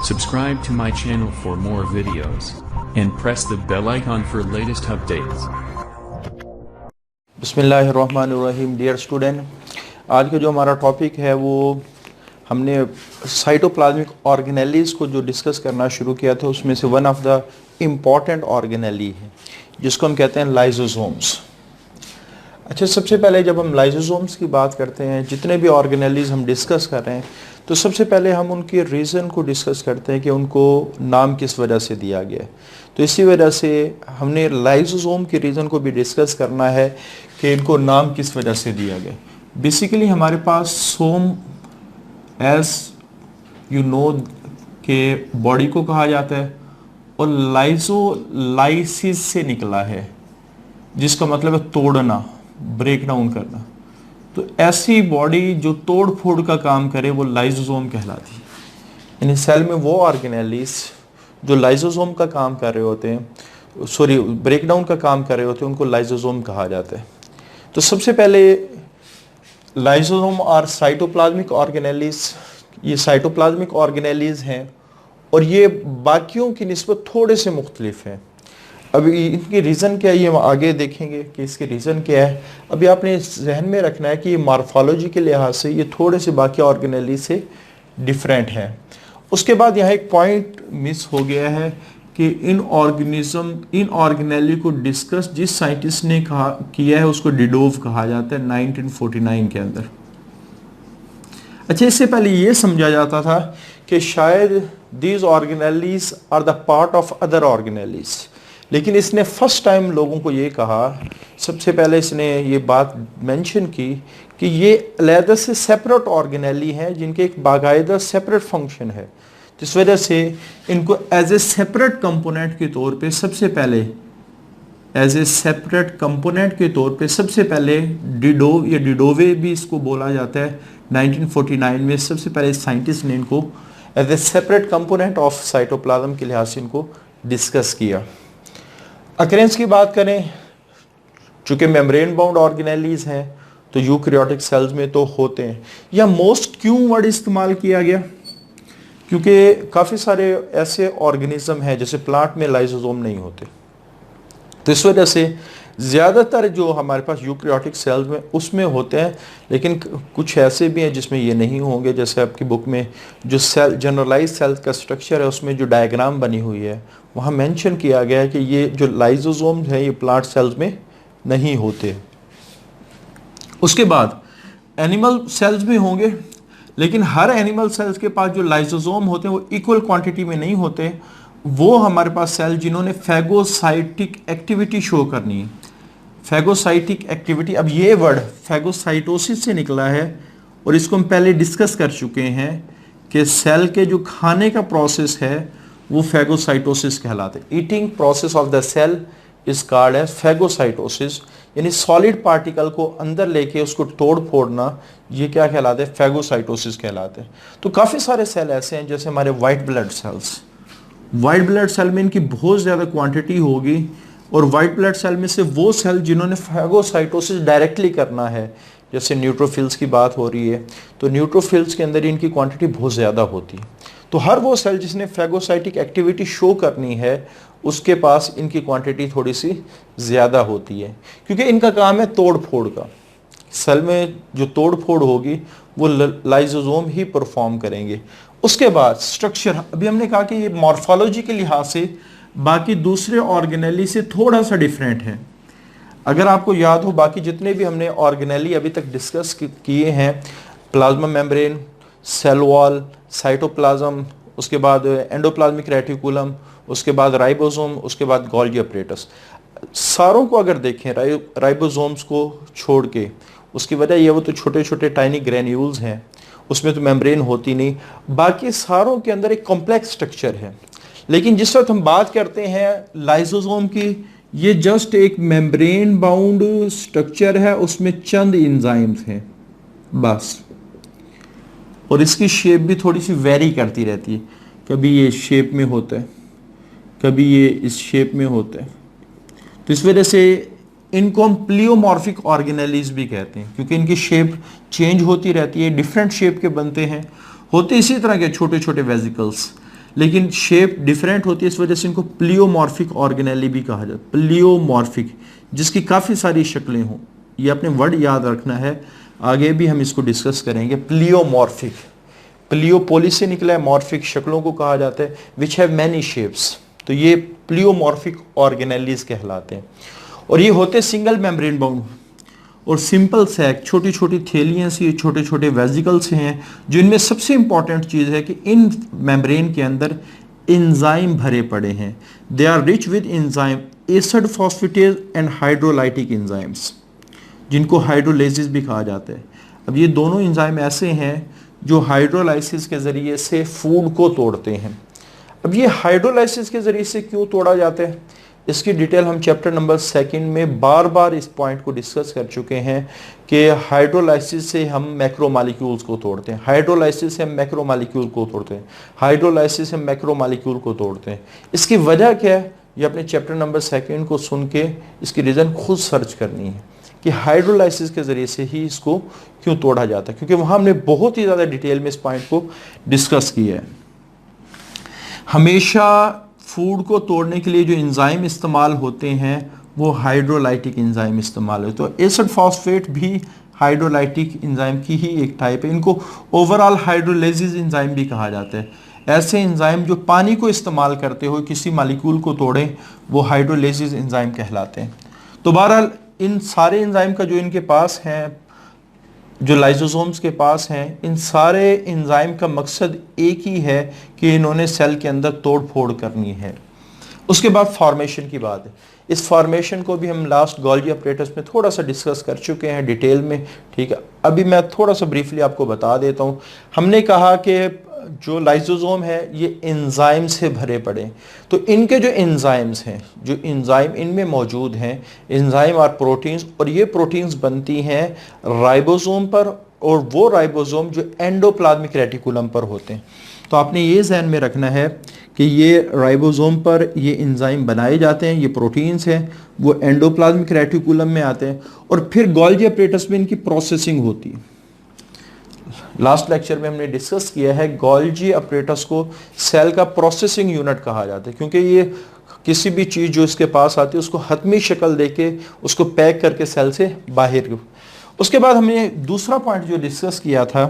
Subscribe to my channel for more videos and press the bell icon for latest updates. बिस्मिल्लाहिर्रहमानिर्रहीम। Dear student, आज का जो हमारा topic है वो हमने साइटोप्लाज्मिक ऑर्गेनेलीज को जो डिस्कस करना शुरू किया था उसमें से one of the important organelle है जिसको हम कहते हैं लाइसोसोम्स। अच्छा, सबसे पहले जब हम लाइसोसोम्स की बात करते हैं, जितने भी ऑर्गेनेलीज हम डिस्कस कर रहे हैं, तो सबसे पहले हम उनके रीज़न को डिस्कस करते हैं कि उनको नाम किस वजह से दिया गया है। तो इसी वजह से हमने लाइसोसोम के रीज़न को भी डिस्कस करना है कि इनको नाम किस वजह से दिया गया। बेसिकली हमारे पास सोम एज यू नो के बॉडी को कहा जाता है और लाइसिस से निकला है जिसका मतलब है तोड़ना, ब्रेक डाउन करना। तो ऐसी बॉडी जो तोड़ फोड़ का काम करे वो लाइसोसोम कहलाती है। यानी सेल में वो ऑर्गेनेलीज जो लाइसोसोम का काम कर रहे होते हैं, ब्रेक डाउन का काम कर रहे होते हैं, उनको लाइसोसोम कहा जाता है। तो सबसे पहले लाइसोसोम और साइटोप्लाज्मिक ऑर्गेनेलीज, ये साइटोप्लाज्मिक ऑर्गेनेलीज हैं और ये बाकियों की निस्बत थोड़े से मुख्तलिफ हैं। अभी इनकी रीज़न क्या है ये हम आगे देखेंगे कि इसके रीज़न क्या है। अभी आपने जहन में रखना है कि ये मॉर्फोलॉजी के लिहाज से ये थोड़े से बाकी ऑर्गेनेली से डिफरेंट हैं। उसके बाद यहाँ एक पॉइंट मिस हो गया है कि इन ऑर्गेनेली को डिस्कस जिस साइंटिस्ट ने किया है उसको डिडोव कहा जाता है 1949 के अंदर। अच्छा, इससे पहले ये समझा जाता था कि शायद these organelles are the part of other organelles, लेकिन इसने फर्स्ट टाइम लोगों को ये कहा, सबसे पहले इसने ये बात मेंशन की कि ये अलहदा से सेपरेट ऑर्गेनेली हैं जिनके एक बाकायदा सेपरेट फंक्शन है, जिस वजह से इनको एज ए सेपरेट कंपोनेंट के तौर पे सबसे पहले डिडोव या डिडोवे भी इसको बोला जाता है। 1949 में सबसे पहले साइंटिस्ट ने इनको as a separate component of cytoplasm के लिहाज से इनको डिस्कस किया। अकरेंस की बात करें, चूंकि मेम्ब्रेन बाउंड ऑर्गेनेलीज हैं तो यूकैरियोटिक सेल्स में तो होते हैं। या मोस्ट क्यों वर्ड इस्तेमाल किया गया? क्योंकि काफ़ी सारे ऐसे ऑर्गेनिज्म हैं जैसे प्लांट में लाइसोसोम नहीं होते, तो इस वजह से ज़्यादातर जो हमारे पास यूकैरियोटिक सेल्स में उसमें होते हैं, लेकिन कुछ ऐसे भी हैं जिसमें ये नहीं होंगे। जैसे आपकी बुक में जो सेल जनरलाइज सेल का स्ट्रक्चर है उसमें जो डायग्राम बनी हुई है वहाँ मेंशन किया गया है कि ये जो लाइसोसोम है ये प्लांट सेल्स में नहीं होते। उसके बाद एनिमल सेल्स भी होंगे, लेकिन हर एनिमल सेल्स के पास जो लाइसोसोम होते हैं वो इक्वल क्वांटिटी में नहीं होते। वो हमारे पास सेल जिन्होंने फैगोसाइटिक एक्टिविटी शो करनी है, फैगोसाइटिक एक्टिविटी। अब ये वर्ड फैगोसाइटोसिस से निकला है और इसको हम पहले डिस्कस कर चुके हैं कि सेल के जो खाने का प्रोसेस है वो फैगोसाइटोसिस कहलाते हैं। Eating process of the cell is called as phagocytosis, यानी सॉलिड पार्टिकल को अंदर लेके उसको तोड़ फोड़ना, ये क्या कहलाते हैं? फैगोसाइटोसिस कहलाते हैं। तो काफ़ी सारे सेल ऐसे हैं जैसे हमारे white blood cells. White blood cell में इनकी बहुत ज़्यादा क्वांटिटी होगी और वाइट ब्लड सेल में से वो सेल जिन्होंने फैगोसाइटोसिस डायरेक्टली करना है, जैसे न्यूट्रोफिल्स की बात हो रही है, तो न्यूट्रोफिल्स के अंदर इनकी क्वांटिटी बहुत ज़्यादा होती है। तो हर वो सेल जिसने फैगोसाइटिक एक्टिविटी शो करनी है उसके पास इनकी क्वांटिटी थोड़ी सी ज़्यादा होती है, क्योंकि इनका काम है तोड़ फोड़ का। सेल में जो तोड़ फोड़ होगी वो लाइसोसोम ही परफॉर्म करेंगे। उसके बाद स्ट्रक्चर, अभी हमने कहा कि ये मॉर्फोलॉजी के लिहाज से बाकी दूसरे ऑर्गेनेली से थोड़ा सा डिफरेंट है। अगर आपको याद हो, बाकी जितने भी हमने ऑर्गेनेली अभी तक डिस्कस किए हैं, plasma membrane, cell wall, cytoplasm, उसके बाद एंडोप्लाज्मिक रेटिकुलम, उसके बाद राइबोसोम, उसके बाद गोल्गी अपरेटस, सारों को अगर देखें राइबोसोम्स को छोड़ के, उसकी वजह ये वो तो छोटे छोटे टाइनी ग्रेन्यूल्स हैं, उसमें तो मेम्ब्रेन होती नहीं। बाकी सारों के अंदर एक कॉम्प्लेक्स स्ट्रक्चर है। लेकिन जिस वक्त हम बात करते हैं लाइसोसोम की, ये जस्ट एक मेम्ब्रेन बाउंड स्ट्रक्चर है, उसमें चंद एंजाइम्स हैं बस, और इसकी शेप भी थोड़ी सी वेरी करती रहती है। कभी ये शेप में होता है, कभी ये इस शेप में होता है। तो इस वजह से इनको हम प्लियोमॉर्फिक ऑर्गेनेलीज भी कहते हैं, क्योंकि इनकी शेप चेंज होती रहती है, डिफरेंट शेप के बनते हैं। होते इसी तरह के छोटे छोटे वेजिकल्स, लेकिन शेप डिफरेंट होती है, इस वजह से इनको प्लियोमॉर्फिक ऑर्गेनेली भी कहा जाता है। प्लियोमॉर्फिक, जिसकी काफ़ी सारी शक्लें हों, ये अपने वर्ड याद रखना है, आगे भी हम इसको डिस्कस करेंगे। प्लियोमॉर्फिक, प्लियोपोलिस से निकला है, मॉर्फिक शक्लों को कहा जाता है, विच हैव मैनी शेप्स। तो ये प्लियोमॉर्फिक ऑर्गेनेलीज कहलाते हैं, और ये होते सिंगल मेम्ब्रेन बाउंड और सिंपल सैक, छोटी छोटी थैलियाँ सी, छोटे छोटे वेजिकल्स हैं, जो इनमें सबसे इंपॉर्टेंट चीज़ है कि इन मेम्ब्रेन के अंदर एंजाइम भरे पड़े हैं। They are rich with enzyme, acid phosphatase and hydrolytic enzymes, जिनको हाइड्रोलाइसिस भी कहा जाता है। अब ये दोनों एंजाइम ऐसे हैं जो हाइड्रोलाइसिस के ज़रिए से फूड को तोड़ते हैं। अब ये हाइड्रोलाइसिस के ज़रिए से क्यों तोड़ा जाता है, इसकी डिटेल हम चैप्टर नंबर 2 में बार बार इस पॉइंट को डिस्कस कर चुके हैं कि हाइड्रोलाइसिस से हम मैक्रोमॉलिक्यूल्स को तोड़ते हैं, हाइड्रोलाइसिस से हम मैक्रोमॉलिक्यूल को तोड़ते हैं, हाइड्रोलाइसिस से मैक्रोमॉलिक्यूल को तोड़ते हैं। इसकी वजह क्या है, ये अपने चैप्टर नंबर 2 को सुन के इसकी रीज़न खुद सर्च करनी है कि हाइड्रोलाइसिस के ज़रिए से ही इसको क्यों तोड़ा जाता है, क्योंकि वहाँ हमने बहुत ही ज़्यादा डिटेल में इस पॉइंट को डिस्कस किया है। हमेशा फूड को तोड़ने के लिए जो एंजाइम इस्तेमाल होते हैं वो हाइड्रोलाइटिक एंजाइम इस्तेमाल होते हैं। तो एसिड फॉस्फेट भी हाइड्रोलाइटिक एंजाइम की ही एक टाइप है। इनको ओवरऑल हाइड्रोलाइसिस एंजाइम भी कहा जाता है। ऐसे एंजाइम जो पानी को इस्तेमाल करते हुए किसी मॉलिक्यूल को तोड़ें वो हाइड्रोलाइसिस एंजाइम कहलाते हैं। तो बहरहाल इन सारे एंजाइम का जो इनके पास है, जो लाइसोसोम्स के पास हैं, इन सारे एंजाइम का मकसद एक ही है कि इन्होंने सेल के अंदर तोड़ फोड़ करनी है। उसके बाद फॉर्मेशन की बात है। इस फॉर्मेशन को भी हम लास्ट गोल्गी अपरेटस में थोड़ा सा डिस्कस कर चुके हैं डिटेल में, ठीक है। अभी मैं थोड़ा सा ब्रीफली आपको बता देता हूँ। हमने कहा कि जो लाइसोसोम है ये एंजाइम से भरे पड़े, तो इनके जो एंजाइम्स हैं, जो एंजाइम इनमें मौजूद हैं, एंजाइम और प्रोटीन्स, और ये प्रोटीन्स बनती हैं राइबोसोम पर, और वो राइबोसोम जो एंडोप्लाज्मिक रेटिकुलम पर होते हैं। तो आपने ये ध्यान में रखना है कि ये राइबोसोम पर ये एंजाइम बनाए जाते हैं, ये प्रोटीन्स हैं, वो एंडोप्लाज्मिक रेटिकुलम में आते हैं, और फिर गोल्गी अपरेटस में इनकी प्रोसेसिंग होती है। लास्ट लेक्चर में हमने डिस्कस किया है गोल्गी अपरेटस को सेल का प्रोसेसिंग यूनिट कहा जाता है, क्योंकि ये किसी भी चीज़ जो इसके पास आती है उसको हतमी शक्ल देके उसको पैक करके सेल से बाहर। उसके बाद हमने दूसरा पॉइंट जो डिस्कस किया था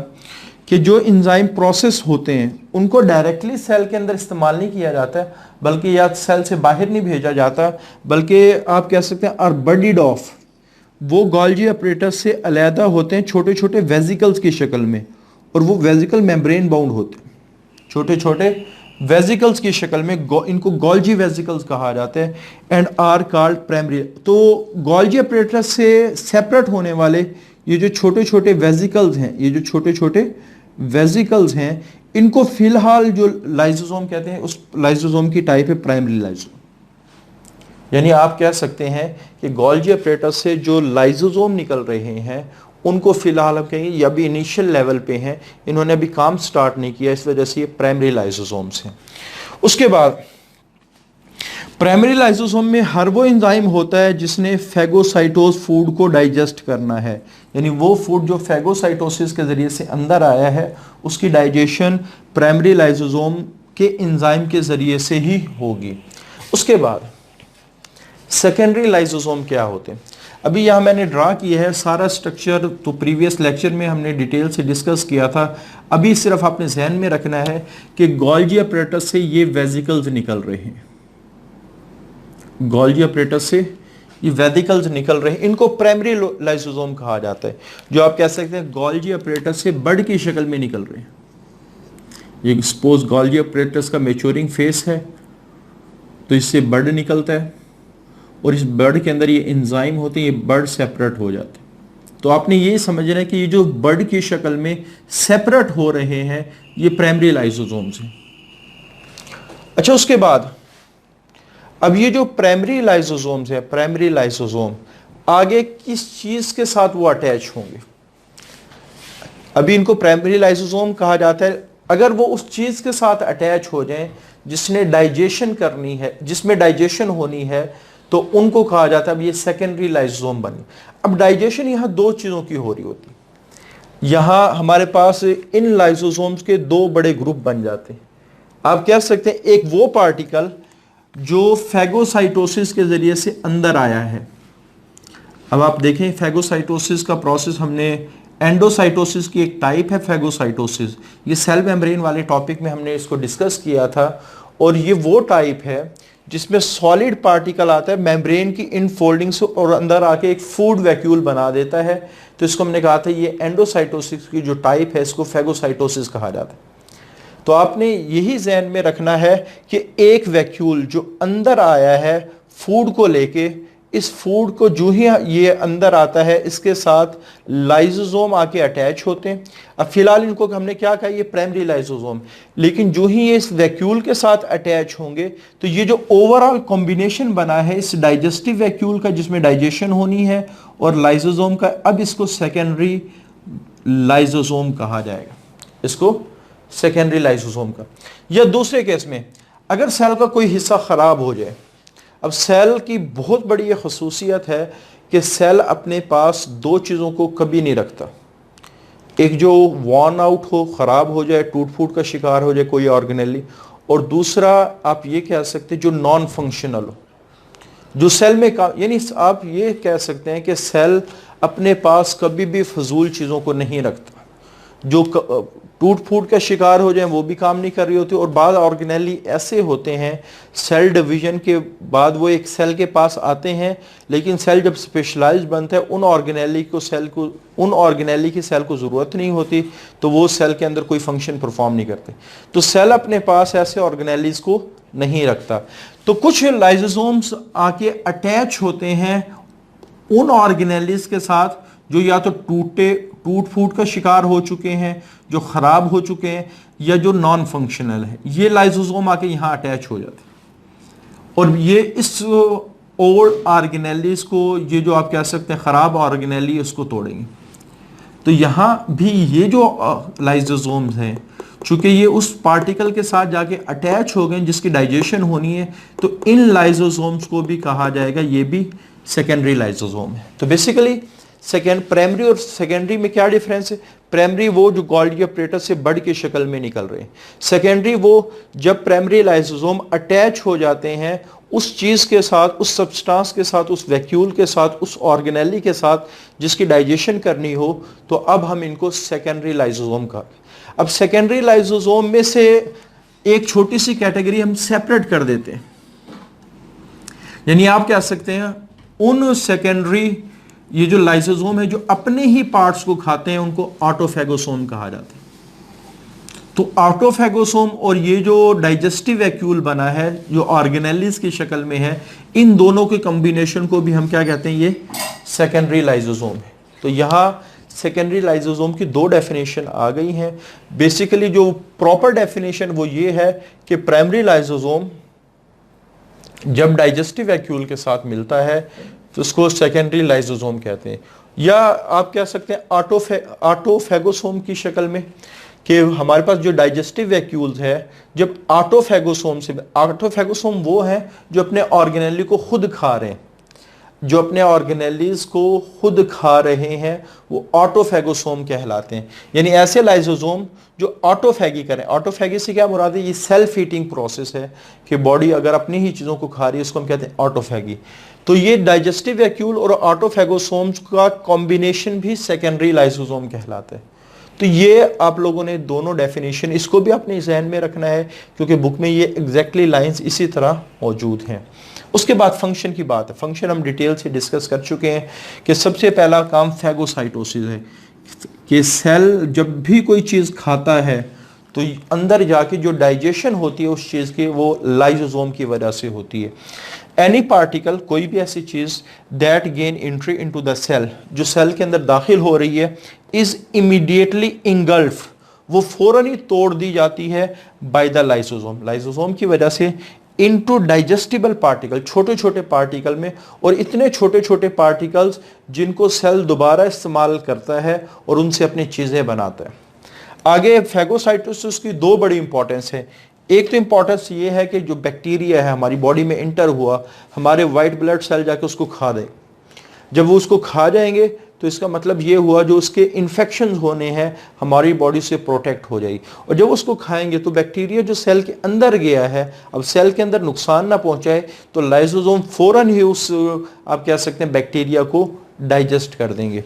कि जो एंजाइम प्रोसेस होते हैं उनको डायरेक्टली सेल के अंदर इस्तेमाल नहीं किया जाता है, बल्कि या सेल से बाहर नहीं भेजा जाता, बल्कि आप कह सकते हैं आर बडीड ऑफ, वो गोल्गी अपरेटस से अलहदा होते हैं छोटे छोटे वेजिकल्स की शक्ल में, और वो वेजिकल मेम्ब्रेन बाउंड होते हैं, छोटे छोटे वेजिकल्स की शक्ल में, इनको गोल्गी वेजिकल्स कहा जाता है, एंड आर कॉल्ड प्राइमरी। तो गोल्गी अपरेटस से सेपरेट होने वाले ये जो छोटे छोटे वेजिकल्स हैं, ये जो छोटे छोटे वेजिकल्स हैं, इनको फिलहाल जो लाइसोसोम कहते हैं, उस लाइसोसोम की टाइप है प्राइमरी लाइसोसोम। यानी आप कह सकते हैं कि गोल्गी अपरेटस से जो लाइसोसोम निकल रहे हैं उनको फिलहाल हम कहेंगे ये अभी इनिशियल लेवल पे हैं, इन्होंने अभी काम स्टार्ट नहीं किया, इस वजह से ये प्राइमरी लाइसोसोम्स हैं। उसके बाद प्राइमरी लाइसोसोम में हर वो एंजाइम होता है जिसने फेगोसाइटोस फूड को डाइजेस्ट करना है, यानी वो फूड जो फेगोसाइटोसिस के जरिए से अंदर आया है उसकी डाइजेशन प्राइमरी लाइसोसोम के एंजाइम के जरिए से ही होगी। उसके बाद सेकेंडरी लाइसोसोम क्या होते हैं, अभी यहाँ मैंने ड्रा किया है सारा स्ट्रक्चर, तो प्रीवियस लेक्चर में हमने डिटेल से डिस्कस किया था। अभी सिर्फ आपने ध्यान में रखना है कि गोल्गी अपरेटस से ये वेजिकल्स निकल रहे हैं, गोल्गी अपरेटस से ये वेजिकल्स निकल रहे हैं, इनको प्राइमरी लाइसोसोम कहा जाता है। जो आप कह सकते हैं गोल्गी अपरेटस से बर्ड की शक्ल में निकल रहे हैं। ये सपोज गोल्गी अपरेटस का मैच्योरिंग फेस है, तो इससे बर्ड निकलता है, और इस बर्ड के अंदर ये एंजाइम होते हैं, ये बर्ड सेपरेट हो जाते हैं। तो आपने ये समझना है कि ये जो बर्ड की शक्ल में सेपरेट हो रहे हैं ये प्राइमरी लाइसोसोम्स हैं। अच्छा, उसके बाद अब ये जो प्राइमरी लाइसोसोम्स है, प्राइमरी लाइसोसोम आगे किस चीज के साथ वो अटैच होंगे। अभी इनको प्राइमरी लाइसोसोम कहा जाता है अगर वो उस चीज के साथ अटैच हो जाएं जिसने डाइजेशन करनी है, जिसमें डाइजेशन होनी है, तो उनको कहा जाता है अब ये सेकेंडरी लाइसोसोम बने। अब डाइजेशन यहाँ दो चीजों की हो रही होती है। यहाँ हमारे पास इन लाइसोसोम्स के दो बड़े ग्रुप बन जाते हैं। आप कह सकते हैं एक वो पार्टिकल जो फैगोसाइटोसिस के जरिए से अंदर आया है। अब आप देखें फैगोसाइटोसिस का प्रोसेस, हमने एंडोसाइटोसिस की एक टाइप है फैगोसाइटोसिस, ये सेल मेम्ब्रेन वाले टॉपिक में हमने इसको डिस्कस किया था। और ये वो टाइप है जिसमें सॉलिड पार्टिकल आता है मेम्ब्रेन की इनफोल्डिंग से और अंदर आके एक फूड वैक्यूल बना देता है। तो इसको हमने कहा था ये एंडोसाइटोसिस की जो टाइप है इसको फैगोसाइटोसिस कहा जाता है। तो आपने यही ज़हन में रखना है कि एक वैक्यूल जो अंदर आया है फूड को लेके, इस फूड को जो ही ये अंदर आता है इसके साथ लाइसोसोम आके अटैच होते हैं। अब फिलहाल इनको हमने क्या कहा, ये प्राइमरी लाइसोसोम, लेकिन जो ही ये इस वैक्यूल के साथ अटैच होंगे तो ये जो ओवरऑल कॉम्बिनेशन बना है इस डाइजेस्टिव वैक्यूल का जिसमें डाइजेशन होनी है और लाइसोसोम का, अब इसको सेकेंडरी लाइसोसोम कहा जाएगा, इसको सेकेंडरी लाइसोसोम का। या दूसरे केस में अगर सेल का कोई हिस्सा खराब हो जाए, अब सेल की बहुत बड़ी ये खसूसियत है कि सेल अपने पास दो चीज़ों को कभी नहीं रखता, एक जो वॉर्न आउट हो, ख़राब हो जाए, टूट फूट का शिकार हो जाए कोई ऑर्गेनेली, और दूसरा आप ये कह सकते हैं जो नॉन फंक्शनल हो, जो सेल में काम, यानी आप ये कह सकते हैं कि सेल अपने पास कभी भी फजूल चीज़ों को नहीं रखता, जो टूट फूट का शिकार हो जाए वो भी काम नहीं कर रही होती। और बाद ऑर्गेनेली ऐसे होते हैं सेल डिवीजन के बाद वो एक सेल के पास आते हैं, लेकिन सेल जब स्पेशलाइज बनता है उन ऑर्गेनेली की सेल को ज़रूरत नहीं होती, तो वो सेल के अंदर कोई फंक्शन परफॉर्म नहीं करते। तो सेल अपने पास ऐसे ऑर्गेनेलीज को नहीं रखता। तो कुछ लाइसोसोम्स आके अटैच होते हैं उन ऑर्गेनेलीज के साथ जो या तो टूट फूट का शिकार हो चुके हैं, जो खराब हो चुके हैं, या जो नॉन फंक्शनल है, ये लाइसोसोम आके यहां अटैच हो जाते हैं और ये इस ओल्ड ऑर्गेनेलीज को, ये जो आप कह सकते हैं खराब ऑर्गेनेली, उसको तोड़ेंगे। तो यहां भी ये जो लाइसोसोम्स हैं, चूंकि ये उस पार्टिकल के साथ जाके अटैच हो गए जिसकी डाइजेशन होनी है, तो इन लाइसोसोम्स को भी कहा जाएगा ये भी सेकेंडरी लाइसोसोम है। तो बेसिकली प्राइमरी और सेकेंडरी में क्या डिफरेंस है? प्राइमरी वो जो गोल्गी ऑपरेटर से बड़ की शक्ल में निकल रहे हैं, सेकेंडरी वो जब प्राइमरी लाइसोसोम अटैच हो जाते हैं उस चीज के साथ, उस सब्सटेंस के साथ, उस वैक्यूल के साथ, उस ऑर्गेनेली के साथ जिसकी डाइजेशन करनी हो, तो अब हम इनको सेकेंडरी लाइसोसोम का। अब सेकेंडरी लाइसोसोम में से एक छोटी सी कैटेगरी हम सेपरेट कर देते हैं, यानी आप कह सकते हैं उन सेकेंडरी ये जो लाइसोसोम है जो अपने ही पार्ट्स को खाते हैं उनको ऑटोफैगोसोम कहा जाता है। तो ऑटोफैगोसोम और ये जो डाइजेस्टिव वैक्यूल बना है जो ऑर्गेनेलीज की शक्ल में है, इन दोनों के कॉम्बिनेशन को भी हम क्या कहते हैं, ये सेकेंडरी लाइसोसोम है। तो यहाँ सेकेंडरी लाइसोसोम की दो डेफिनेशन आ गई हैं। बेसिकली जो प्रॉपर डेफिनेशन वो ये है कि प्राइमरी लाइसोसोम जब डाइजेस्टिव वैक्यूल के साथ मिलता है तो उसको सेकेंडरी लाइसोसोम कहते हैं, या आप कह सकते हैं ऑटोफैगोसोम की शक्ल में, कि हमारे पास जो डाइजेस्टिव वैक्यूल्स है जब ऑटोफैगोसोम वो है जो अपने ऑर्गेनेली को खुद खा रहे हैं, जो अपने ऑर्गेनेलीज को खुद खा रहे हैं वो ऑटोफैगोसोम कहलाते हैं। यानी ऐसे लाइसोसोम जो ऑटोफैगी करें। ऑटोफैगी से क्या मुराद है? ये सेल्फ ईटिंग प्रोसेस है कि बॉडी अगर अपनी ही चीज़ों को खा रही है, इसको हम कहते हैं ऑटोफैगी। तो ये डाइजेस्टिव वैक्यूल और ऑटोफैगोसोम्स का कॉम्बिनेशन भी सेकेंडरी लाइसोसोम कहलाता है। तो ये आप लोगों ने दोनों डेफिनेशन, इसको भी अपने जहन में रखना है क्योंकि बुक में ये एग्जैक्टली लाइंस इसी तरह मौजूद हैं। उसके बाद फंक्शन की बात है। फंक्शन हम डिटेल से डिस्कस कर चुके हैं कि सबसे पहला काम फैगोसाइटोसिस है, कि सेल जब भी कोई चीज़ खाता है तो अंदर जाके जो डाइजेशन होती है उस चीज़ की वो लाइसोसोम की वजह से होती है। एनी पार्टिकल, कोई भी ऐसी चीज़ that gain entry into the cell, जो सेल के अंदर दाखिल हो रही है, इज इमीडिएटली इंगल्फ, वो फौरन ही तोड़ दी जाती है बाय द लाइसोसोम, लाइसोसोम की वजह से, इनटू डाइजेस्टिबल पार्टिकल, छोटे छोटे पार्टिकल में, और इतने छोटे छोटे पार्टिकल्स जिनको सेल दोबारा इस्तेमाल करता है और उनसे अपनी चीज़ें बनाता है। आगे फैगोसाइटोसिस की दो बड़ी इंपॉर्टेंस है। एक तो इंपॉर्टेंस ये है कि जो बैक्टीरिया है हमारी बॉडी में इंटर हुआ, हमारे वाइट ब्लड सेल जाके उसको खा दें। जब वो उसको खा जाएंगे तो इसका मतलब ये हुआ जो उसके इन्फेक्शन होने हैं हमारी बॉडी से प्रोटेक्ट हो जाएगी। और जब उसको खाएंगे तो बैक्टीरिया जो सेल के अंदर गया है, अब सेल के अंदर नुकसान ना पहुंचाए, तो लाइसोसोम फौरन ही उस आप कह सकते हैं बैक्टीरिया को डाइजेस्ट कर देंगे।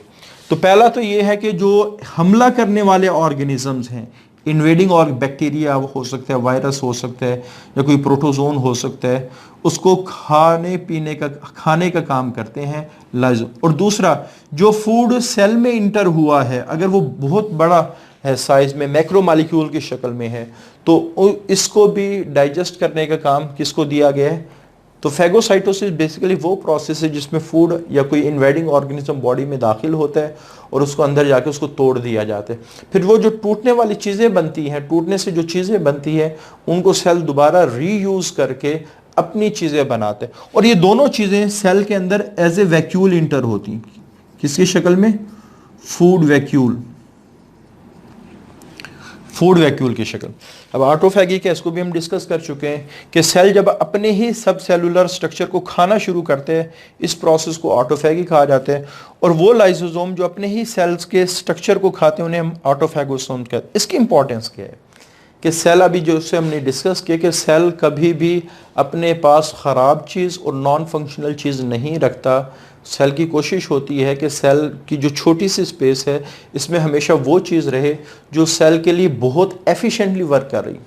तो पहला तो ये है कि जो हमला करने वाले ऑर्गेनिजम्स हैं, इन्वेडिंग और बैक्टीरिया हो सकता है, वायरस हो सकता है, या कोई प्रोटोजोन हो सकता है, उसको खाने का काम करते हैं लाइसोसोम। और दूसरा, जो फूड सेल में इंटर हुआ है अगर वो बहुत बड़ा है साइज में, मैक्रो मॉलिक्यूल की शक्ल में है, तो इसको भी डाइजेस्ट करने का काम किसको दिया गया है? तो फैगोसाइटोसिस बेसिकली वो प्रोसेस है जिसमें फूड या कोई इन्वेडिंग ऑर्गेनिज्म बॉडी में दाखिल होता है और उसको अंदर जाके उसको तोड़ दिया जाता है। फिर वो जो टूटने वाली चीज़ें बनती हैं, टूटने से जो चीज़ें बनती हैं उनको सेल दोबारा रीयूज करके अपनी चीज़ें बनाते हैं। और ये दोनों चीज़ें सेल के अंदर एज ए वैक्यूल इंटर होती हैं। किसकी शक्ल में? फूड वैक्यूल, फूड वैक्यूल की शक्ल। अब ऑटोफैगी का इसको भी हम डिस्कस कर चुके हैं कि सेल जब अपने ही सब सेलुलर स्ट्रक्चर को खाना शुरू करते हैं, इस प्रोसेस को ऑटोफैगी कहा जाता है। और वो लाइसोसोम जो अपने ही सेल्स के स्ट्रक्चर को खाते हैं उन्हें हम ऑटोफैगोसोम कहते हैं। इसकी इंपॉर्टेंस क्या है कि सेल, अभी जो उससे हमने डिस्कस किया कि सेल कभी भी अपने पास ख़राब चीज़ और नॉन फंक्शनल चीज़ नहीं रखता। सेल की कोशिश होती है कि सेल की जो छोटी सी स्पेस है इसमें हमेशा वो चीज़ रहे जो सेल के लिए बहुत एफिशिएंटली वर्क कर रही।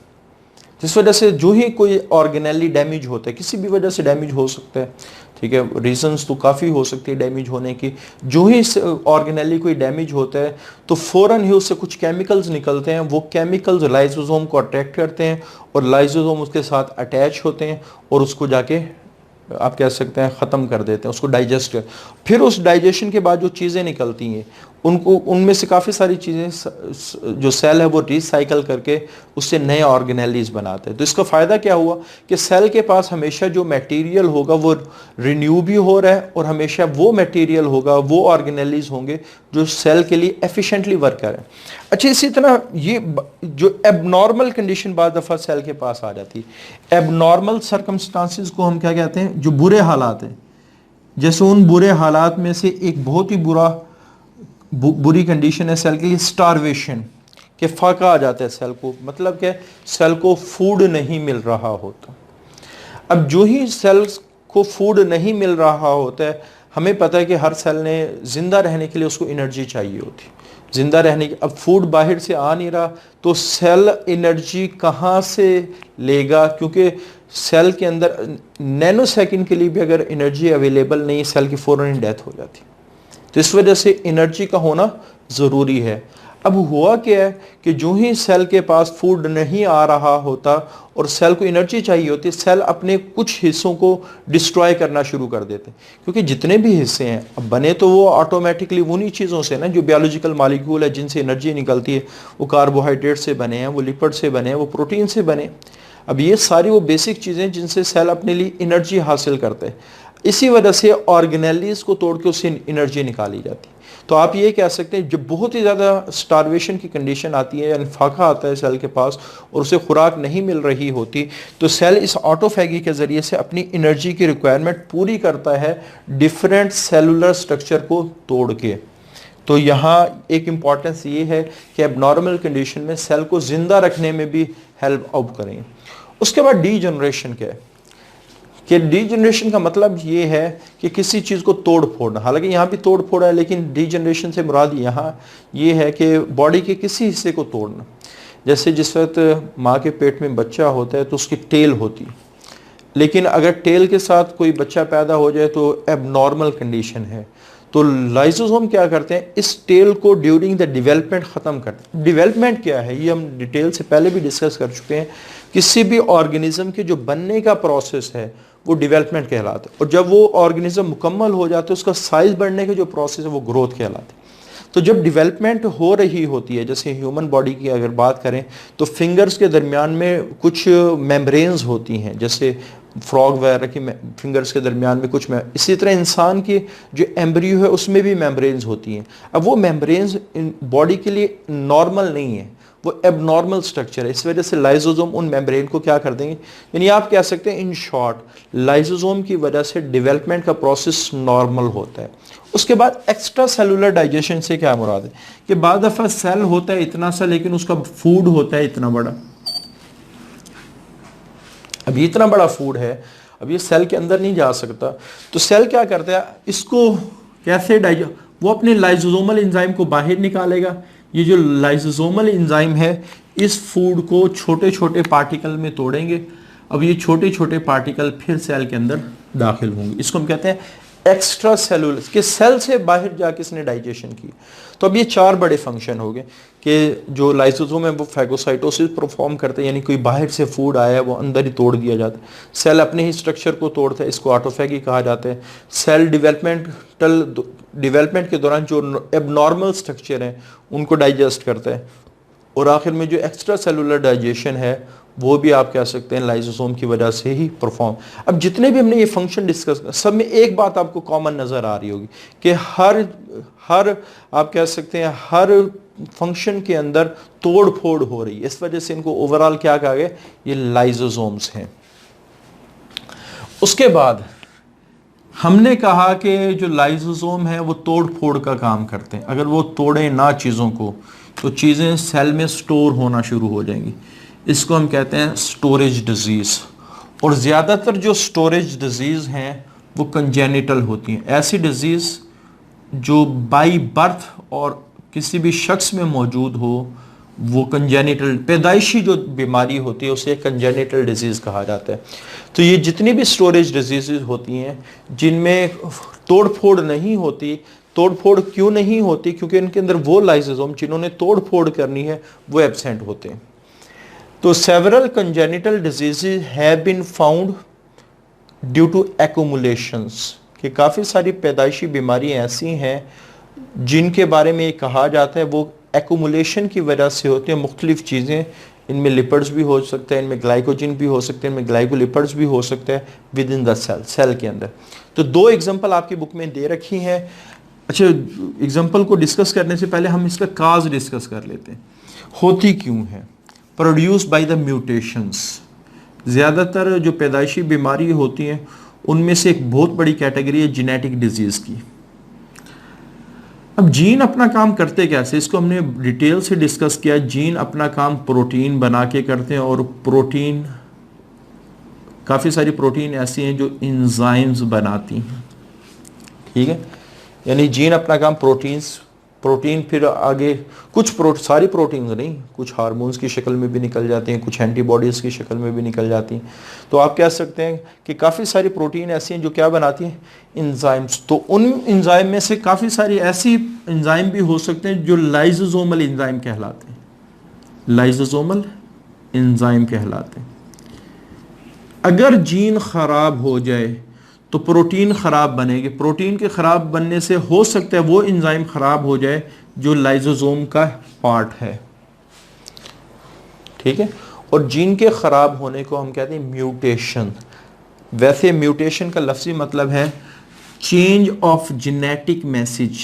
जिस वजह से जो ही कोई ऑर्गेनेली डैमेज होता है, किसी भी वजह से डैमेज हो सकता है, ठीक है, रीजंस तो काफ़ी हो सकती है डैमेज होने की। जो ही ऑर्गेनेली कोई डैमेज होता है तो फ़ौरन ही उससे कुछ केमिकल्स निकलते हैं, वो केमिकल्स लाइसोसोम को अट्रैक्ट करते हैं और लाइसोसोम उसके साथ अटैच होते हैं और उसको जाके आप कह सकते हैं ख़त्म कर देते हैं, उसको डाइजेस्ट कर। फिर उस डाइजेशन के बाद जो चीज़ें निकलती हैं उनको, उनमें से काफ़ी सारी चीज़ें जो सेल है वो रिसाइकल करके उससे नए ऑर्गेनेलीज बनाते हैं। तो इसका फ़ायदा क्या हुआ कि सेल के पास हमेशा जो मटेरियल होगा वो रिन्यू भी हो रहा है और हमेशा वो मटेरियल होगा, वो ऑर्गेनेलीज होंगे जो सेल के लिए एफिशिएंटली वर्क करें। अच्छा, इसी तरह ये जो एबनॉर्मल कंडीशन बाद दफ़ा सेल के पास आ जाती है, एबनॉर्मल सर्कमस्टांसिस को हम क्या कहते हैं? जो बुरे हालात हैं। जैसे उन बुरे हालात में से एक बहुत ही बुरी कंडीशन है सेल के लिए स्टारवेशन, के फाका आ जाता है सेल को। मतलब क्या? सेल को फूड नहीं मिल रहा होता। अब जो ही सेल्स को फूड नहीं मिल रहा होता है, हमें पता है कि हर सेल ने जिंदा रहने के लिए उसको एनर्जी चाहिए होती, जिंदा रहने की। अब फूड बाहर से आ नहीं रहा तो सेल एनर्जी कहाँ से लेगा? क्योंकि सेल के अंदर नैनो सेकंड के लिए भी अगर एनर्जी अवेलेबल नहीं, सेल की फौरन डेथ हो जाती। तो इस वजह से एनर्जी का होना ज़रूरी है। अब हुआ क्या है कि जो ही सेल के पास फूड नहीं आ रहा होता और सेल को एनर्जी चाहिए होती है, सेल अपने कुछ हिस्सों को डिस्ट्रॉय करना शुरू कर देते हैं। क्योंकि जितने भी हिस्से हैं अब बने तो वो ऑटोमेटिकली उन्हीं चीज़ों से ना, जो बायोलॉजिकल मॉलिक्यूल है जिनसे एनर्जी निकलती है, वो कार्बोहाइड्रेट से बने हैं, वो लिपिड से बने हैं, वो प्रोटीन से बने। अब ये सारी वो बेसिक चीज़ें जिनसे सेल अपने लिए एनर्जी हासिल करते हैं। इसी वजह से ऑर्गेनेलीज को तोड़ के उससे एनर्जी निकाली जाती है। तो आप ये कह सकते हैं जब बहुत ही ज़्यादा स्टारवेशन की कंडीशन आती है, यानी फाका आता है सेल के पास और उसे खुराक नहीं मिल रही होती, तो सेल इस ऑटोफैगी के ज़रिए से अपनी एनर्जी की रिक्वायरमेंट पूरी करता है डिफरेंट सेलुलर स्ट्रक्चर को तोड़ के। तो यहाँ एक इम्पॉर्टेंस ये है कि एबनॉर्मल कंडीशन में सेल को ज़िंदा रखने में भी हेल्प आउट करें। उसके बाद डीजनरेशन क्या है कि डीजनरेशन का मतलब ये है कि किसी चीज़ को तोड़ फोड़ना। हालांकि यहाँ भी तोड़ फोड़ा है, लेकिन डीजनरेशन से मुराद यहाँ ये है कि बॉडी के किसी हिस्से को तोड़ना। जैसे जिस वक्त माँ के पेट में बच्चा होता है तो उसकी टेल होती है, लेकिन अगर टेल के साथ कोई बच्चा पैदा हो जाए तो एबनॉर्मल कंडीशन है। तो लाइसोसोम क्या करते हैं? इस टेल को ड्यूरिंग द डेवलपमेंट ख़त्म करते हैं। डेवलपमेंट क्या है ये हम डिटेल से पहले भी डिस्कस कर चुके हैं। किसी भी ऑर्गेनिज्म के जो बनने का प्रोसेस है वो डेवलपमेंट कहलाता है, और जब वो ऑर्गेनिज्म मुकम्मल हो जाता है उसका साइज बढ़ने का जो प्रोसेस है वो ग्रोथ कहलाता है। तो जब डेवलपमेंट हो रही होती है, जैसे ह्यूमन बॉडी की अगर बात करें तो फिंगर्स के दरमियान में कुछ मेम्ब्रेन्स होती हैं, जैसे फ्रॉग वगैरह की फिंगर्स के दरमियान में कुछ इसी तरह इंसान की जो एम्ब्रियो है उसमें भी मेम्ब्रेन्स होती हैं। अब वो मेम्ब्रेन्स बॉडी के लिए नॉर्मल नहीं है, वो एबनॉर्मल स्ट्रक्चर है। इस वजह से लाइसोसोम उन मेम्ब्रेन को क्या कर देंगे, यानी आप कह सकते हैं इन शॉर्ट लाइसोसोम की वजह से डेवलपमेंट का प्रोसेस नॉर्मल होता है। उसके बाद एक्स्ट्रा सेलुलर डाइजेशन से क्या मुराद है कि बाद दफ़ा सेल होता है इतना सा लेकिन उसका फूड होता है इतना बड़ा। अब ये इतना बड़ा फूड है, अब ये सेल के अंदर नहीं जा सकता, तो सेल क्या करता है, इसको कैसे वो अपने लाइसोसोमल एंजाइम को बाहर निकालेगा। ये जो लाइसोसोमल एंजाइम है इस फूड को छोटे छोटे पार्टिकल में तोड़ेंगे। अब ये छोटे छोटे पार्टिकल फिर सेल के अंदर दाखिल होंगे। इसको हम कहते हैं एक्स्ट्रा सेलुलर, कि सेल से बाहर जाके इसने डाइजेशन की। तो अब ये 4 बड़े फंक्शन हो गए कि जो लाइसोसोम है वो फैगोसाइटोसिस परफॉर्म करते हैं, यानी कोई बाहर से फूड आया है वो अंदर ही तोड़ दिया जाता है। सेल अपने ही स्ट्रक्चर को तोड़ता है, इसको ऑटोफैगी कहा जाता है। सेल डेवलपमेंट के दौरान जो एबनॉर्मल स्ट्रक्चर हैं उनको डाइजेस्ट करता है। और आखिर में जो एक्स्ट्रा सेलुलर डाइजेशन है वो भी आप कह सकते हैं लाइसोसोम की वजह से ही परफॉर्म। अब जितने भी हमने ये फंक्शन डिस्कस कर, सब में एक बात आपको कॉमन नज़र आ रही होगी कि हर आप कह सकते हैं हर फंक्शन के अंदर तोड़ फोड़ हो रही है। इस वजह से इनको ओवरऑल क्या कहा गया, ये लाइसोसोम्स हैं। उसके बाद हमने कहा कि जो लाइसोसोम है वो तोड़ फोड़ का काम करते हैं। अगर वो तोड़े ना चीज़ों को तो चीज़ें सेल में स्टोर होना शुरू हो जाएंगी। इसको हम कहते हैं स्टोरेज डिजीज़। और ज़्यादातर जो स्टोरेज डिजीज़ हैं वो कंजेनिटल होती हैं। ऐसी डिजीज़ जो बाई बर्थ और किसी भी शख्स में मौजूद हो वो कंजेनिटल पैदाइशी जो बीमारी होती है उसे कंजेनिटल डिजीज़ कहा जाता है। तो ये जितनी भी स्टोरेज डिजीज़ होती हैं जिनमें तोड़ फोड़ नहीं होती, तोड़ फोड़ क्यों नहीं होती, क्योंकि इनके अंदर वो लाइसोसोम जिन्होंने तोड़ फोड़ करनी है वो एब्सेंट होते हैं। तो several congenital diseases have been found due to accumulations, कि काफ़ी सारी पैदाइशी बीमारियां ऐसी हैं जिनके बारे में ये कहा जाता है वो एक्यूमुलेशन की वजह से होती हैं। मुख्तलिफ चीज़ें, इनमें लिपिड्स भी हो सकते हैं, इनमें ग्लाइकोजन भी हो सकते हैं, इनमें ग्लाइकोलिपिड्स भी हो सकते हैं विद इन द सेल के अंदर। तो 2 एग्जांपल आपकी बुक में दे रखी हैं। अच्छा, एग्जांपल को डिस्कस करने से पहले हम इसका काज डिस्कस कर लेते हैं, होती क्यों है। Produce by the mutations. ज़्यादातर जो पैदाइशी बीमारी होती हैं उनमें से एक बहुत बड़ी कैटेगरी है जेनेटिक डिजीज़ की। अब जीन अपना काम करते कैसे, इसको हमने डिटेल से डिस्कस किया। जीन अपना काम प्रोटीन बना के करते हैं, और प्रोटीन काफ़ी सारी प्रोटीन ऐसी हैं जो इंजाइम्स बनाती हैं, ठीक है। यानी जीन अपना काम प्रोटीन फिर आगे कुछ सारी प्रोटीन्स नहीं, कुछ हार्मोन्स की शक्ल में भी निकल जाती हैं, कुछ एंटीबॉडीज़ की शक्ल में भी निकल जाती हैं। तो आप कह सकते हैं कि काफ़ी सारी प्रोटीन ऐसी हैं जो क्या बनाती हैं, इंजाइम्स। तो उन इंजाइम में से काफ़ी सारी ऐसी इंजाइम भी हो सकते हैं जो लाइसोसोमल इंजाइम कहलाते हैं, लाइसोसोमल इंजाइम कहलाते हैं। अगर जीन ख़राब हो जाए तो प्रोटीन ख़राब बनेगी। प्रोटीन के ख़राब बनने से हो सकता है वो एंजाइम ख़राब हो जाए जो लाइसोसोम का पार्ट है, ठीक है। और जीन के ख़राब होने को हम कहते हैं म्यूटेशन। वैसे म्यूटेशन का लफ्ज़ी मतलब है change of genetic message,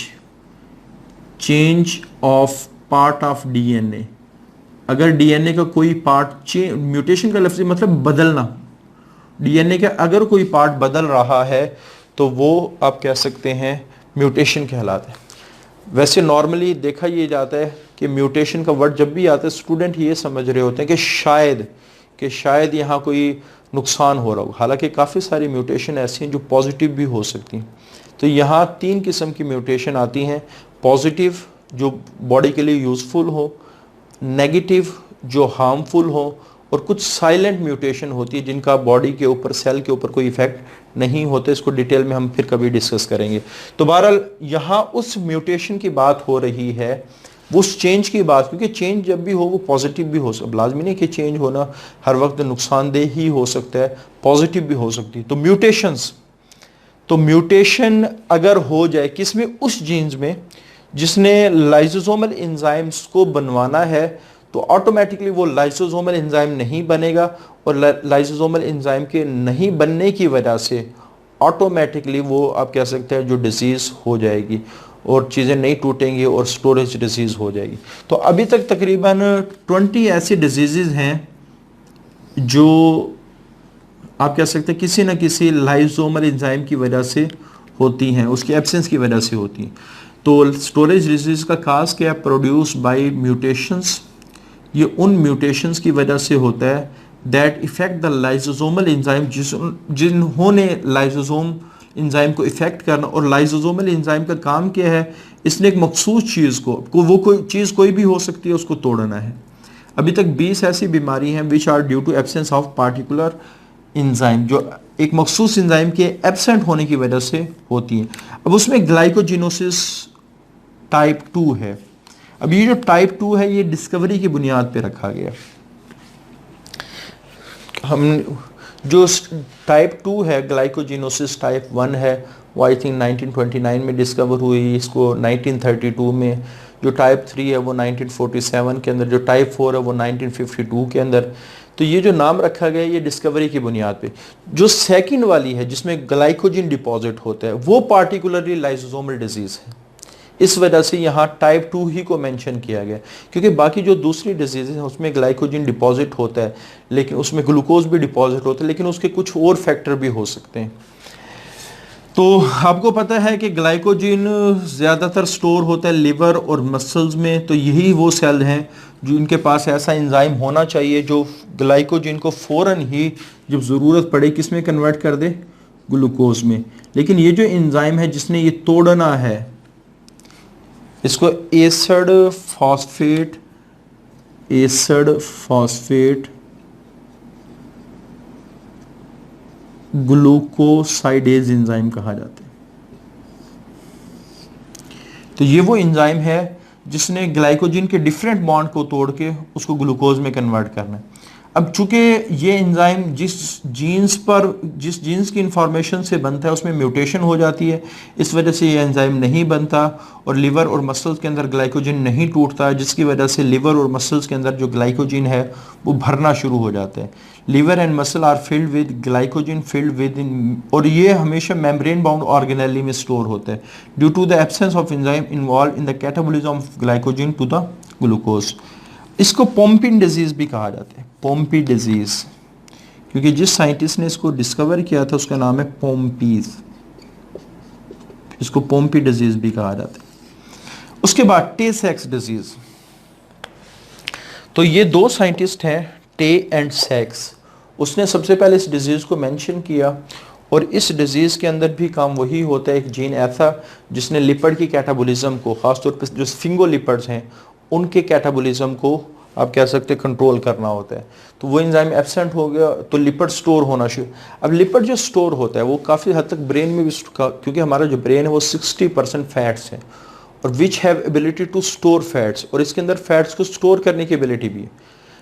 change of part of DNA. अगर डीएनए का कोई पार्ट म्यूटेशन का लफ्ज़ी मतलब बदलना, डीएनए का अगर कोई पार्ट बदल रहा है तो वो आप कह सकते हैं म्यूटेशन कहलाता है। वैसे नॉर्मली देखा ये जाता है कि म्यूटेशन का वर्ड जब भी आता है स्टूडेंट ये समझ रहे होते हैं कि शायद यहाँ कोई नुकसान हो रहा हो। हालांकि काफ़ी सारी म्यूटेशन ऐसी हैं जो पॉजिटिव भी हो सकती हैं। तो यहाँ 3 किस्म की म्यूटेशन आती हैं, पॉजिटिव जो बॉडी के लिए यूज़फुल हो, नेगेटिव जो हार्मफुल हो, और कुछ साइलेंट म्यूटेशन होती है जिनका बॉडी के ऊपर, सेल के ऊपर कोई इफेक्ट नहीं होते। इसको डिटेल में हम फिर कभी डिस्कस करेंगे। तो बहरहाल यहाँ उस म्यूटेशन की बात हो रही है, वो उस चेंज की बात, क्योंकि चेंज जब भी हो वो पॉजिटिव भी हो सकता है। लाजमी नहीं कि चेंज होना हर वक्त नुकसानदेह ही हो सकता है, पॉजिटिव भी हो सकती है। तो म्यूटेशन अगर हो जाए किसमें, उस जीन्स में जिसने लाइसोसोमल एंजाइम्स को बनवाना है, तो ऑटोमेटिकली वो लाइसोसोमल एंजाइम नहीं बनेगा, और लाइसोसोमल एंजाइम के नहीं बनने की वजह से ऑटोमेटिकली वो आप कह सकते हैं जो डिजीज़ हो जाएगी। और चीज़ें नहीं टूटेंगी और स्टोरेज डिजीज़ हो जाएगी। तो अभी तक तकरीबन 20 ऐसी डिजीज़ हैं जो आप कह सकते हैं किसी न किसी लाइसोमल एंजाइम की वजह से होती हैं, उसकी एब्सेंस की वजह से होती हैं। तो स्टोरेज डिजीज़ का खास क्या है, प्रोड्यूस बाय म्यूटेशंस। ये उन म्यूटेशंस की वजह से होता है that effect the lysosomal enzyme, जिन्होंने लाइसोसोम एंजाइम को इफेक्ट करना। और लाइसोसोमल एंजाइम का काम क्या है, इसने एक मखसूस चीज़ को वो कोई चीज़ कोई भी हो सकती है, उसको तोड़ना है। अभी तक 20 ऐसी बीमारी हैं which are due to absence of particular enzyme, जो एक मखसूस एंजाइम के एब्सेंट होने की वजह से होती हैं। अब उसमें ग्लाइकोजिनोसिस टाइप 2 है। अब ये जो टाइप 2 है ये डिस्कवरी की बुनियाद पे रखा गया। हम जो टाइप 2 है, ग्लाइकोजिनोसिस टाइप 1 है, वो आई थिंक 1929 में डिस्कवर हुई, इसको 1932 में। जो टाइप 3 है वो 1947 के अंदर, जो टाइप 4 है वो 1952 के अंदर। तो ये जो नाम रखा गया ये डिस्कवरी की बुनियाद पे। जो सेकंड वाली है जिसमें ग्लाइकोजिन डिपॉजिट होता है वो पार्टिकुलरली लाइसोसोमल डिजीज़ है। इस वजह से यहाँ टाइप 2 ही को मेंशन किया गया, क्योंकि बाकी जो दूसरी डिजीज़ हैं उसमें ग्लाइकोजिन डिपॉजिट होता है, लेकिन उसमें ग्लूकोज भी डिपॉजिट होता है, लेकिन उसके कुछ और फैक्टर भी हो सकते हैं। तो आपको पता है कि ग्लाइकोजिन ज़्यादातर स्टोर होता है लिवर और मसल्स में। तो यही वो सेल हैं जो इनके पास ऐसा एंजाइम होना चाहिए जो ग्लाइकोजिन को फ़ौरन ही जब ज़रूरत पड़े किस में कन्वर्ट कर दे, ग्लूकोज में। लेकिन ये जो एंजाइम है जिसने ये तोड़ना है, इसको एसिड फॉस्फेट ग्लूकोसाइडेज एंजाइम कहा जाता है। तो ये वो एंजाइम है जिसने ग्लाइकोजिन के डिफरेंट बॉन्ड को तोड़ के उसको ग्लूकोज में कन्वर्ट करना है। अब चूंकि ये एंजाइम जिस जीन्स की इंफॉर्मेशन से बनता है उसमें म्यूटेशन हो जाती है, इस वजह से ये एंजाइम नहीं बनता और लिवर और मसल्स के अंदर ग्लाइकोजिन नहीं टूटता, जिसकी वजह से लिवर और मसल्स के अंदर जो ग्लाइकोजिन है वो भरना शुरू हो जाता है। Liver and muscle are filled with glycogen filled with in, और ये हमेशा मेम्ब्रेन बाउंड ऑर्गेनेली में स्टोर होता है due to the absence of enzyme involve in the catabolism of glycogen to the glucose. इसको पोम्पिन डिजीज भी कहा जाता है, पोम्पी डिजीज, क्योंकि जिस साइंटिस्ट ने इसको डिस्कवर किया था उसका नाम है पोम्पीज। इसको पोम्पी डिजीज भी कहा जाता है। उसके बाद टे सेक्स डिजीज। तो ये दो साइंटिस्ट हैं, टे एंड सेक्स। उसने सबसे पहले इस डिजीज को मेंशन किया और इस डिजीज के अंदर भी काम वही होता है, एक जीन ऐसा जिसने लिपिड की कैटाबॉलिज्म को, खासतौर पर जो स्फिंगोलिपिड्स हैं उनके कैटाबॉलिज्म को आप कह सकते हैं कंट्रोल करना होता है। तो वो एंजाइम एब्सेंट हो गया तो लिपिड स्टोर होना शुरू। अब लिपिड जो स्टोर होता है वो काफ़ी हद तक ब्रेन में भी, क्योंकि हमारा जो ब्रेन है वो 60% फैट्स है और which have ability to store fats, और इसके अंदर फैट्स को स्टोर करने की एबिलिटी भी है।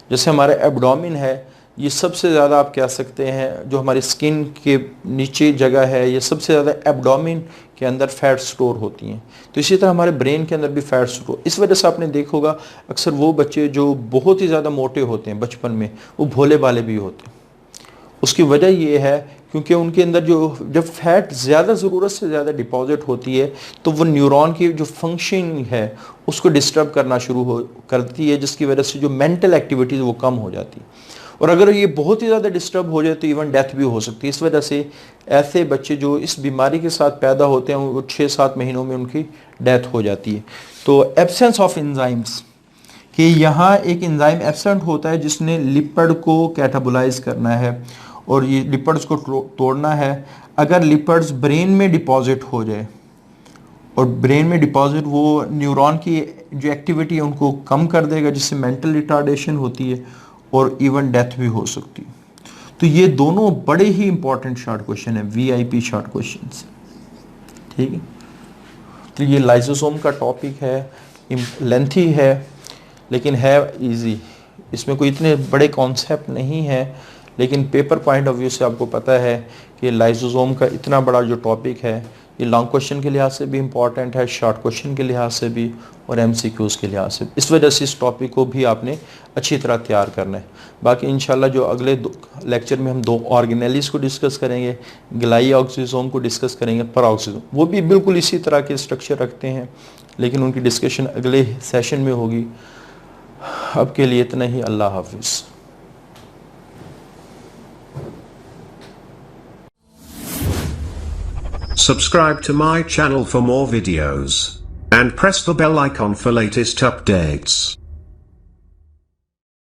जैसे हमारा एब्डोमिन है, ये सबसे ज़्यादा आप कह सकते हैं जो हमारी स्किन के नीचे जगह है, ये सबसे ज़्यादा एब्डोमिन के अंदर फैट स्टोर होती हैं। तो इसी तरह हमारे ब्रेन के अंदर भी फैट स्टोर। इस वजह से आपने देखा होगा अक्सर वो बच्चे जो बहुत ही ज़्यादा मोटे होते हैं बचपन में वो भोले भाले भी होते हैं। उसकी वजह ये है क्योंकि उनके अंदर जब फैट ज़्यादा ज़रूरत से ज़्यादा डिपॉजिट होती है तो वो न्यूरॉन की जो फंक्शनिंग है उसको डिस्टर्ब करना शुरू करती है, जिसकी वजह से जो मेंटल एक्टिविटीज़ वो कम हो जाती है। और अगर ये बहुत ही ज़्यादा डिस्टर्ब हो जाए तो इवन डेथ भी हो सकती है। इस वजह से ऐसे बच्चे जो इस बीमारी के साथ पैदा होते हैं वो 6-7 महीनों में उनकी डेथ हो जाती है। तो एब्सेंस ऑफ एंजाइम्स, कि यहाँ एक एंजाइम एब्सेंट होता है जिसने लिपिड को कैटाबोलाइज करना है और ये लिपिड्स को तोड़ना है। अगर लिपिड्स ब्रेन में डिपॉजिट हो जाए और ब्रेन में डिपॉजिट वो न्यूरॉन की जो एक्टिविटी है उनको कम कर देगा, जिससे मेंटल रिटार्डेशन होती है और इवन डेथ भी हो सकती है। तो ये दोनों बड़े ही इंपॉर्टेंट शॉर्ट क्वेश्चन है, वीआईपी शॉर्ट क्वेश्चंस, ठीक है। तो ये लाइसोसोम का टॉपिक है, लेंथी है लेकिन है इजी, इसमें कोई इतने बड़े कॉन्सेप्ट नहीं है, लेकिन पेपर पॉइंट ऑफ व्यू से आपको पता है कि लाइसोसोम का इतना बड़ा जो टॉपिक है ये लॉन्ग क्वेश्चन के लिहाज से भी इम्पॉर्टेंट है, शॉर्ट क्वेश्चन के लिहाज से भी और MCQs के लिहाज से। इस वजह से इस टॉपिक को भी आपने अच्छी तरह तैयार करना है। बाकी इंशाल्लाह जो अगले लेक्चर में हम 2 ऑर्गेनेलिस को डिस्कस करेंगे, ग्लाई ऑक्सीजोम को डिस्कस करेंगे, पेरोक्सीसोम, वो भी बिल्कुल इसी तरह के स्ट्रक्चर रखते हैं, लेकिन उनकी डिस्कशन अगले सेशन में होगी। अब के लिए इतना ही, अल्लाह हाफिज़। Subscribe to my channel for more videos and press the bell icon for latest updates.